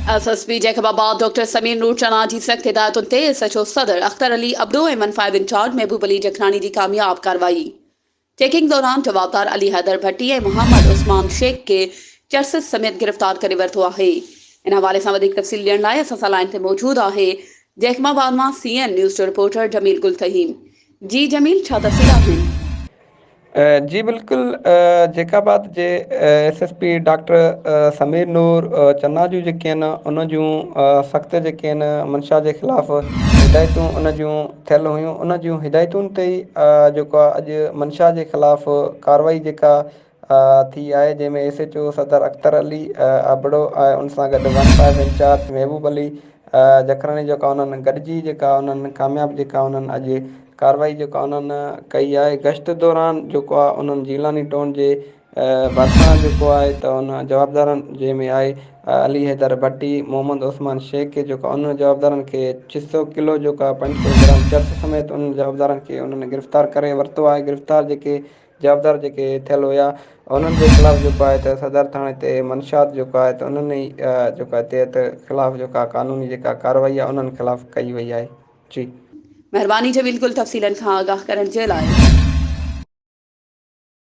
SSP Jacobabad doctor Sameer नूर चना जी सख्त हिदायतुनि ते SHO सदर अख्तर अली अब्दो ऐं मनफाइद इंचार्ज महबूब अली जखरानी की कामयाब कार्रवाई। चेकिंग दौरान जवाबदार अली हैदर भट्टी ऐं मोहम्मद उस्मान शेख के चर्सिस समेत गिरफ़्तार करे वरितो आहे। इन हवाले सां वधीक तफ़सील ॾियण लाइ असां सां लाइन ते मौजूद आहे जैकबाबाद मां CN न्यूज़ जो रिपोर्टर जमील गुल तहीम। जी जमील, छा तफ़सील आहिनि? जी बिल्कुलु, जैकाबाद जे SSP डॉक्टर समीर नूर चन्ना जूं जेके आहिनि उन जूं सख़्तु जेके आहिनि मंशा जे ख़िलाफ़ हिदायतूं उन जूं थियल हुयूं। उन जूं हिदायतुनि ते ई जेको आहे अॼु मंशा जे ख़िलाफ़ कार्रवाई जेका थी आहे, जंहिंमें SHO सदर अख्तर अली अबड़ो आहे, उन सां गॾु 1 इंचार्ज महबूब अली जखरानी जेका उन्हनि गॾिजी जेका उन्हनि कामयाबु जेका उन्हनि अॼु कार्रवाई जेका उन्हनि कई आहे। गश्त दौरान जेको आहे उन्हनि जीलानी टोन जे भरिसां जेको आहे त उन जवाबदारनि जंहिंमें आहे अली हैदर भट्टी, मोहम्मद उस्मान शेख खे जेको उन जवाबदारनि खे 600 किलो जेको आहे 500 ग्राम चर्स समेत उन जवाबदारनि खे उन्हनि गिरफ़्तार करे वरितो आहे। गिरफ़्तार जेके जवाबदार जेके थियल हुया उन्हनि जे ख़िलाफ़ु जेको आहे त सदर थाणे ते मंशात जेको आहे त उन्हनि ई जेको आहे तहत ख़िलाफ़ु जेका कानूनी जेका कार्रवाई आहे उन्हनि ख़िलाफ़ु कई वई आहे। जी महिरबानी जमील गुल तफ़सीलनि खां आगाह करण जे लाइ।